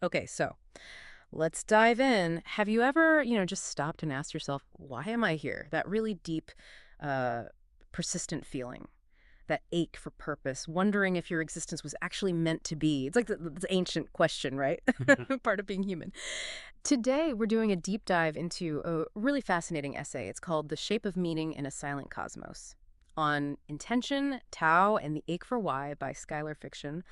Okay, so let's dive in. Have you ever, just stopped and asked yourself, why am I here? That really deep, uh, persistent feeling, that ache for purpose, wondering if your existence was actually meant to be. It's like the ancient question, right? Part of being human. Today, we're doing a deep dive into a really fascinating essay. It's called The Shape of Meaning in a Silent Cosmos on intention, Tao, and the ache for why by Skylar Fiction.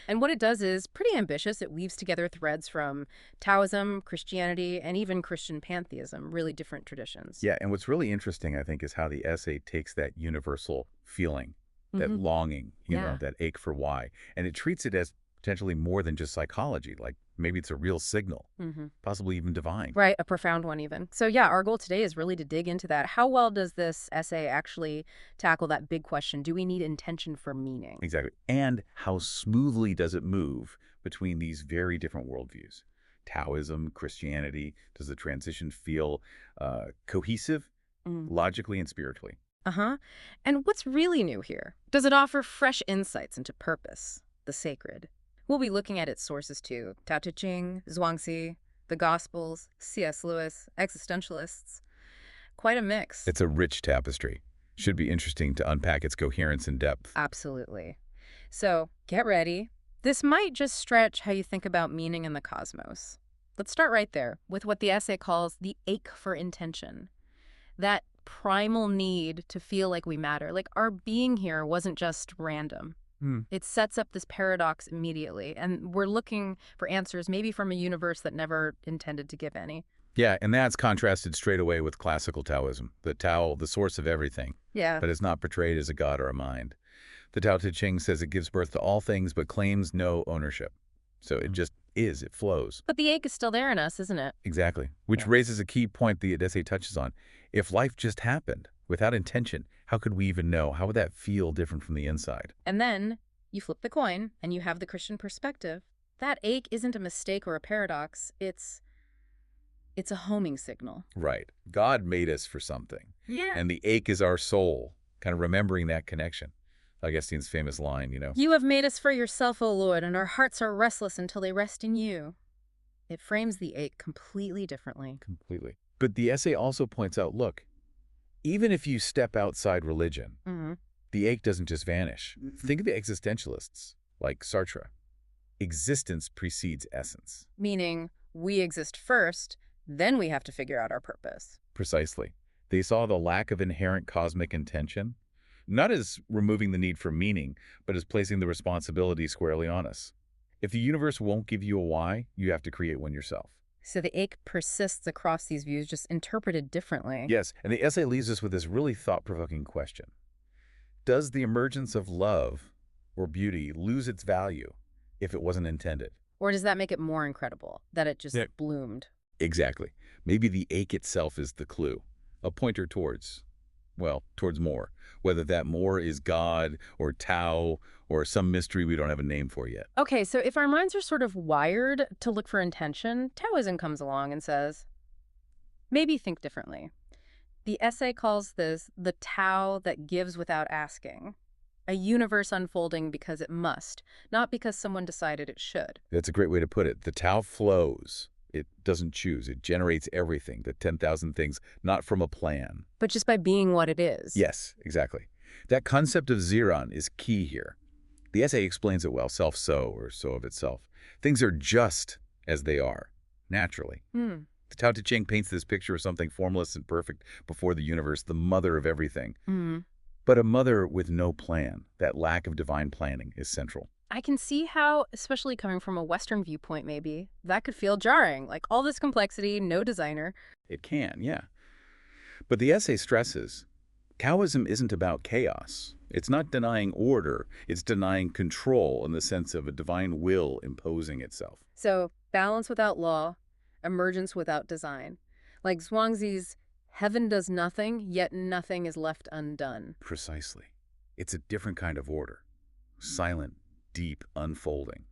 And what it does is pretty ambitious. It weaves together threads from Taoism, Christianity, and even Christian pantheism, really different traditions. Yeah, and what's really interesting, I think, is how the essay takes that universal feeling, that Hmm. longing, Yeah. that ache for why, and it treats it as potentially more than just psychology. Like maybe it's a real signal, Hmm. possibly even divine. Right, a profound one even. So yeah, our goal today is really to dig into that. How well does this essay actually tackle that big question? Do we need intention for meaning? Exactly. And how smoothly does it move between these very different worldviews? Taoism, Christianity, does the transition feel cohesive, Mm. logically and spiritually? Uh-huh. And what's really new here? Does it offer fresh insights into purpose, the sacred? We'll be looking at its sources too. Tao Te Ching, Zhuangzi, the Gospels, C.S. Lewis, existentialists. Quite a mix. It's a rich tapestry. Should be interesting to unpack its coherence and depth. Absolutely. So, get ready. This might just stretch how you think about meaning in the cosmos. Let's start right there with what the essay calls the ache for intention. That primal need to feel like we matter, like our being here wasn't just random. Hmm. It sets up this paradox immediately, and we're looking for answers maybe from a universe that never intended to give any. Yeah, and that's contrasted straight away with classical Taoism, the Tao, the source of everything, Yeah. but is not portrayed as a god or a mind. The Tao Te Ching says it gives birth to all things but claims no ownership. So it just is, it flows. But the ache is still there in us, isn't it? Exactly. Which Yeah. raises a key point the essay touches on. If life just happened, without intention, how could we even know? How would that feel different from the inside? And then you flip the coin and you have the Christian perspective. That ache isn't a mistake or a paradox. It's a homing signal. Right. God made us for something. Yeah. And the ache is our soul, kind of remembering that connection. Augustine's famous line. You have made us for yourself, O Lord, and our hearts are restless until they rest in you. It frames the ache completely differently. Completely. But the essay also points out, look, even if you step outside religion, Hmm. the ache doesn't just vanish. Think of the existentialists, like Sartre. Existence precedes essence. Meaning, we exist first, then we have to figure out our purpose. Precisely. They saw the lack of inherent cosmic intention, not as removing the need for meaning, but as placing the responsibility squarely on us. If the universe won't give you a why, you have to create one yourself. So the ache persists across these views, just interpreted differently. Yes, and the essay leaves us with this really thought-provoking question. Does the emergence of love or beauty lose its value if it wasn't intended? Or does that make it more incredible that it just Yeah. bloomed? Exactly. Maybe the ache itself is the clue, a pointer towards more, whether that more is God or Tao or some mystery we don't have a name for yet. Okay, so if our minds are sort of wired to look for intention, Taoism comes along and says, maybe think differently. The essay calls this the Tao that gives without asking, a universe unfolding because it must, not because someone decided it should. That's a great way to put it. The Tao flows. It doesn't choose. It generates everything, the 10,000 things, not from a plan. But just by being what it is. Yes, exactly. That concept of Ziran is key here. The essay explains it well, self-so or so of itself. Things are just as they are, naturally. Hmm. The Tao Te Ching paints this picture of something formless and perfect before the universe, the mother of everything. Hmm. But a mother with no plan, that lack of divine planning, is central. I can see how, especially coming from a Western viewpoint maybe, that could feel jarring. Like all this complexity, no designer. It can, yeah. But the essay stresses, Taoism isn't about chaos. It's not denying order. It's denying control in the sense of a divine will imposing itself. So, balance without law, emergence without design. Like Zhuangzi's, heaven does nothing, yet nothing is left undone. Precisely. It's a different kind of order. Silent, deep, unfolding.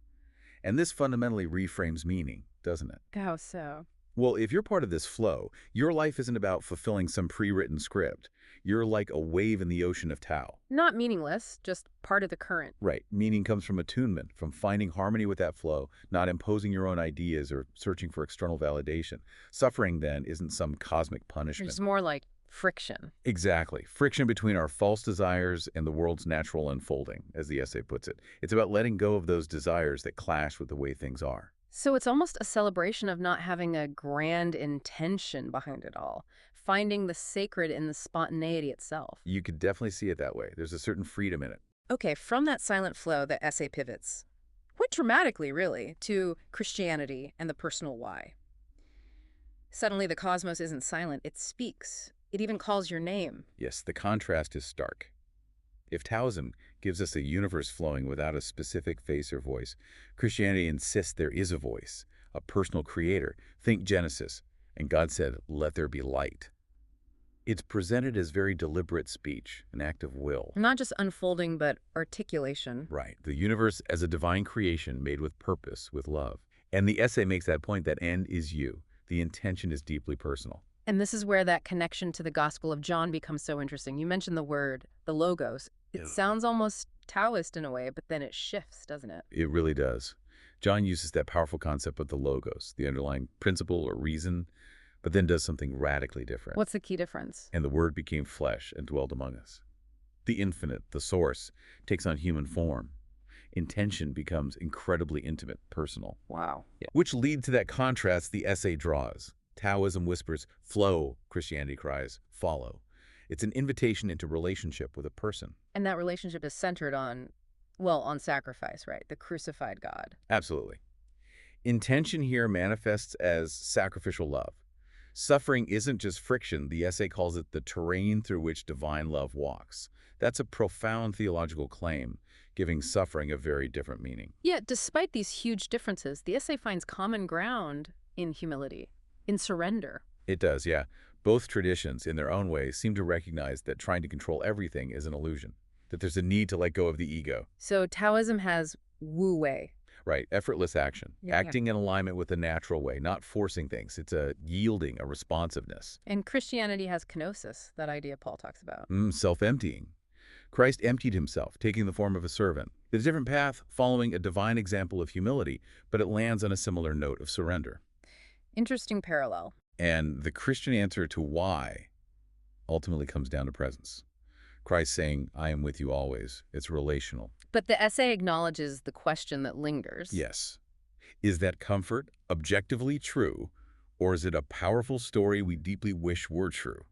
And this fundamentally reframes meaning, doesn't it? How so? Well, if you're part of this flow, your life isn't about fulfilling some pre-written script. You're like a wave in the ocean of Tao. Not meaningless, just part of the current. Right. Meaning comes from attunement, from finding harmony with that flow, not imposing your own ideas or searching for external validation. Suffering, then, isn't some cosmic punishment. It's more like friction. Exactly. Friction between our false desires and the world's natural unfolding, as the essay puts it. It's about letting go of those desires that clash with the way things are. So it's almost a celebration of not having a grand intention behind it all, finding the sacred in the spontaneity itself. You could definitely see it that way. There's a certain freedom in it. Okay, from that silent flow, the essay pivots, quite dramatically, really, to Christianity and the personal why. Suddenly, the cosmos isn't silent, it speaks. It even calls your name. Yes, the contrast is stark. If Taoism gives us a universe flowing without a specific face or voice, Christianity insists there is a voice, a personal creator. Think Genesis, and God said, "Let there be light." It's presented as very deliberate speech, an act of will. Not just unfolding, but articulation. Right, the universe as a divine creation made with purpose, with love. And the essay makes that point that end is you. The intention is deeply personal. And this is where that connection to the Gospel of John becomes so interesting. You mentioned the word, the logos. It Yeah. sounds almost Taoist in a way, but then it shifts, doesn't it? It really does. John uses that powerful concept of the logos, the underlying principle or reason, but then does something radically different. What's the key difference? And the Word became flesh and dwelled among us. The infinite, the source, takes on human form. Intention becomes incredibly intimate, personal. Wow. Which leads to that contrast the essay draws. Taoism whispers, flow. Christianity cries, follow. It's an invitation into relationship with a person. And that relationship is centered on, well, on sacrifice, right? The crucified God. Absolutely. Intention here manifests as sacrificial love. Suffering isn't just friction. The essay calls it the terrain through which divine love walks. That's a profound theological claim, giving suffering a very different meaning. Yet, despite these huge differences, the essay finds common ground in humility, in surrender. It does, yeah. Both traditions, in their own way, seem to recognize that trying to control everything is an illusion, that there's a need to let go of the ego. So Taoism has Wu Wei. Right, effortless action, Yeah. acting in alignment with the natural way, not forcing things. It's a yielding, a responsiveness. And Christianity has kenosis, that idea Paul talks about. Self-emptying. Christ emptied himself, taking the form of a servant. It's a different path, following a divine example of humility, but it lands on a similar note of surrender. Interesting parallel. And the Christian answer to why ultimately comes down to presence. Christ saying, I am with you always. It's relational. But the essay acknowledges the question that lingers. Yes. Is that comfort objectively true, or is it a powerful story we deeply wish were true?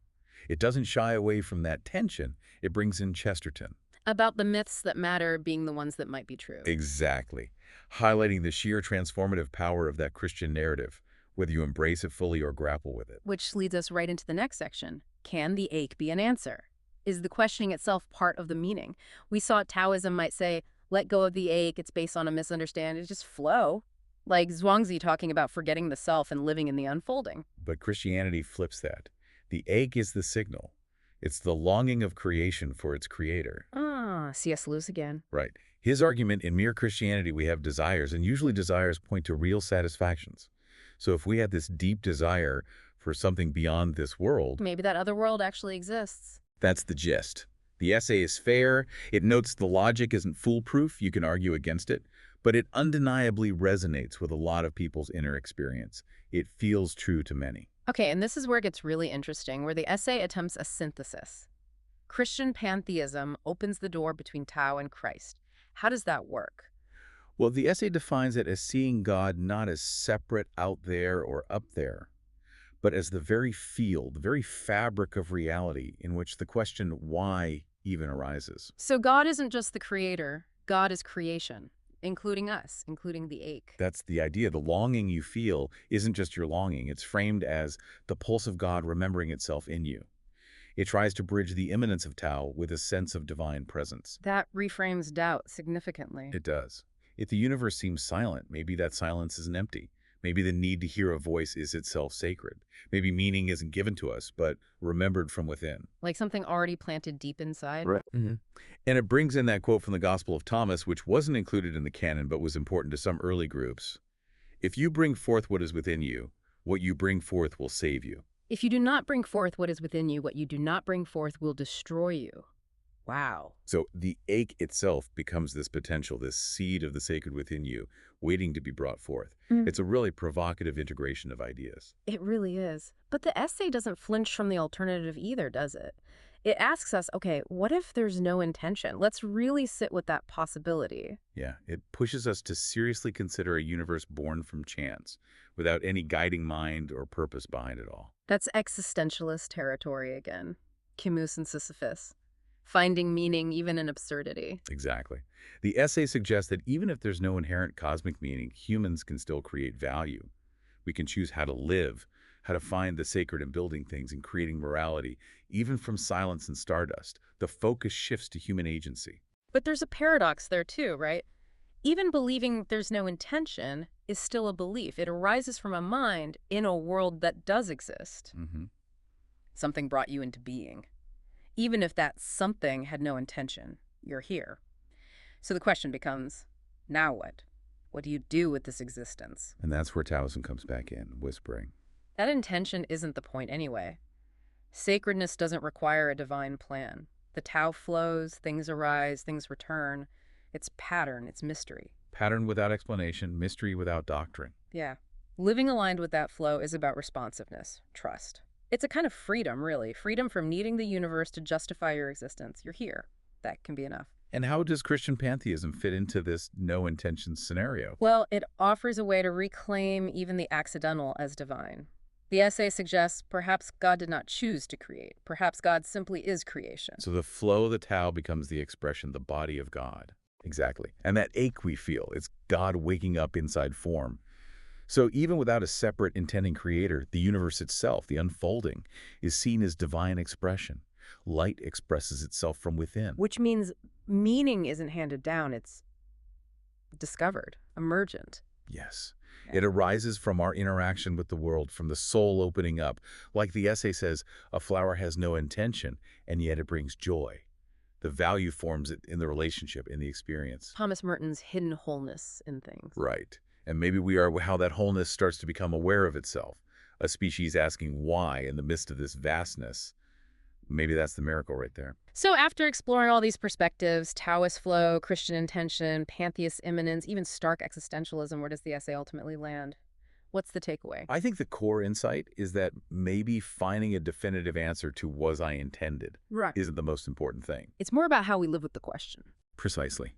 It doesn't shy away from that tension. It brings in Chesterton. About the myths that matter being the ones that might be true. Exactly. Highlighting the sheer transformative power of that Christian narrative, whether you embrace it fully or grapple with it. Which leads us right into the next section. Can the ache be an answer? Is the questioning itself part of the meaning? We saw Taoism might say, let go of the ache, it's based on a misunderstanding, just flow. Like Zhuangzi talking about forgetting the self and living in the unfolding. But Christianity flips that. The ache is the signal. It's the longing of creation for its creator. C.S. Lewis again. Right. His argument, in mere Christianity we have desires, and usually desires point to real satisfactions. So if we have this deep desire for something beyond this world, Maybe that other world actually exists. that's the gist. The essay is fair. It notes the logic isn't foolproof. You can argue against it. But it undeniably resonates with a lot of people's inner experience. It feels true to many. Okay, and this is where it gets really interesting, where the essay attempts a synthesis. Christian pantheism opens the door between Tao and Christ. How does that work? Well, the essay defines it as seeing God not as separate out there or up there, but as the very field, the very fabric of reality in which the question why even arises. So God isn't just the creator, God is creation, including us, including the ache. That's the idea. The longing you feel isn't just your longing. It's framed as the pulse of God remembering itself in you. It tries to bridge the immanence of Tao with a sense of divine presence. That reframes doubt significantly. It does. If the universe seems silent, maybe that silence isn't empty. Maybe the need to hear a voice is itself sacred. Maybe meaning isn't given to us, but remembered from within. Like something already planted deep inside. Right. And it brings in that quote from the Gospel of Thomas, which wasn't included in the canon, but was important to some early groups. If you bring forth what is within you, What you bring forth will save you. If you do not bring forth what is within you, what you do not bring forth will destroy you. Wow. So the ache itself becomes this potential, this seed of the sacred within you, waiting to be brought forth. Mm. It's a really provocative integration of ideas. It really is. But the essay doesn't flinch from the alternative either, does it? It asks us, okay, what if there's no intention? Let's really sit with that possibility. Yeah, it pushes us to seriously consider a universe born from chance, without any guiding mind or purpose behind it all. That's existentialist territory again. Camus and Sisyphus. Finding meaning even in absurdity. Exactly. The essay suggests that even if there's no inherent cosmic meaning, humans can still create value. We can choose how to live, how to find the sacred in building things and creating morality, even from silence and stardust. The focus shifts to human agency. But there's a paradox there too, right? Even believing there's no intention is still a belief. It arises from a mind in a world that does exist. Hmm. Something brought you into being. Even if that something had no intention, you're here. So the question becomes, now what? What do you do with this existence? And that's where Taoism comes back in, whispering. That intention isn't the point anyway. Sacredness doesn't require a divine plan. The Tao flows, things arise, things return. It's pattern, it's mystery. Pattern without explanation, mystery without doctrine. Yeah. Living aligned with that flow is about responsiveness, trust. It's a kind of freedom, really. Freedom from needing the universe to justify your existence. You're here. That can be enough. And how does Christian pantheism fit into this no-intention scenario? Well, it offers a way to reclaim even the accidental as divine. The essay suggests perhaps God did not choose to create. Perhaps God simply is creation. So the flow of the Tao becomes the expression, the body of God. Exactly. And that ache we feel, it's God waking up inside form. So even without a separate intending creator, the universe itself, the unfolding, is seen as divine expression. Light expresses itself from within. Which means meaning isn't handed down, it's discovered, emergent. Yes. It arises from our interaction with the world, from the soul opening up. Like the essay says, a flower has no intention, and yet it brings joy. The value forms it in the relationship, in the experience. Thomas Merton's hidden wholeness in things. Right. And maybe we are how that wholeness starts to become aware of itself. A species asking why in the midst of this vastness. Maybe that's the miracle right there. So after exploring all these perspectives, Taoist flow, Christian intention, pantheist immanence, even stark existentialism, where does the essay ultimately land? What's the takeaway? I think the core insight is that maybe finding a definitive answer to was I intended Right. isn't the most important thing. It's more about how we live with the question. Precisely.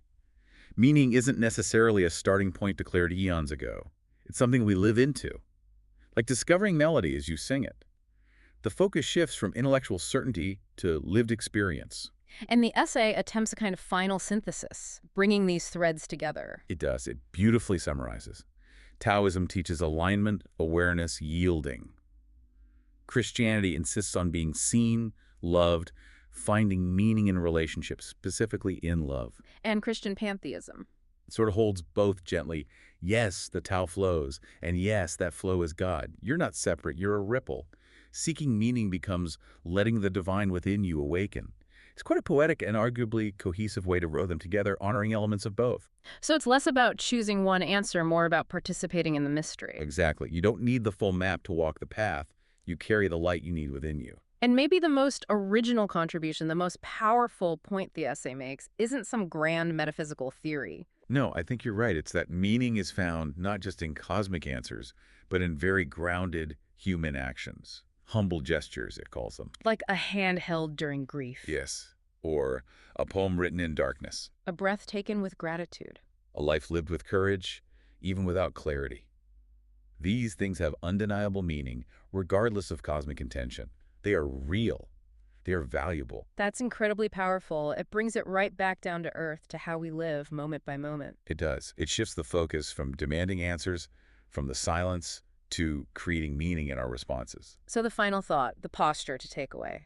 Meaning isn't necessarily a starting point declared eons ago. It's something we live into. Like discovering melody as you sing it. The focus shifts from intellectual certainty to lived experience. And the essay attempts a kind of final synthesis, bringing these threads together. It does. It beautifully summarizes. Taoism teaches alignment, awareness, yielding. Christianity insists on being seen, loved, finding meaning in relationships, specifically in love. And Christian pantheism. It sort of holds both gently. Yes, the Tao flows, and yes, that flow is God. You're not separate, you're a ripple. Seeking meaning becomes letting the divine within you awaken. It's quite a poetic and arguably cohesive way to row them together, honoring elements of both. So it's less about choosing one answer, more about participating in the mystery. Exactly. You don't need the full map to walk the path. You carry the light you need within you. And maybe the most original contribution, the most powerful point the essay makes, isn't some grand metaphysical theory. No, I think you're right. It's that meaning is found not just in cosmic answers, but in very grounded human actions. Humble gestures, it calls them. Like a hand held during grief. Yes. Or a poem written in darkness. A breath taken with gratitude. A life lived with courage, even without clarity. These things have undeniable meaning, regardless of cosmic intention. They are real. They are valuable. That's incredibly powerful. It brings it right back down to earth, to how we live moment by moment. It does. It shifts the focus from demanding answers, from the silence, to creating meaning in our responses. So the final thought, the posture to take away.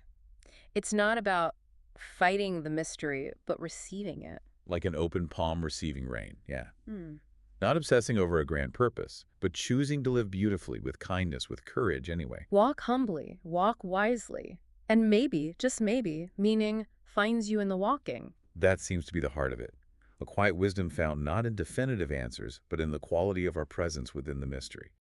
It's not about fighting the mystery, but receiving it. Like an open palm receiving rain, yeah. Hmm. Not obsessing over a grand purpose, but choosing to live beautifully, with kindness, with courage anyway. Walk humbly, walk wisely. And maybe, just maybe, meaning finds you in the walking. That seems to be the heart of it. A quiet wisdom found not in definitive answers, but in the quality of our presence within the mystery.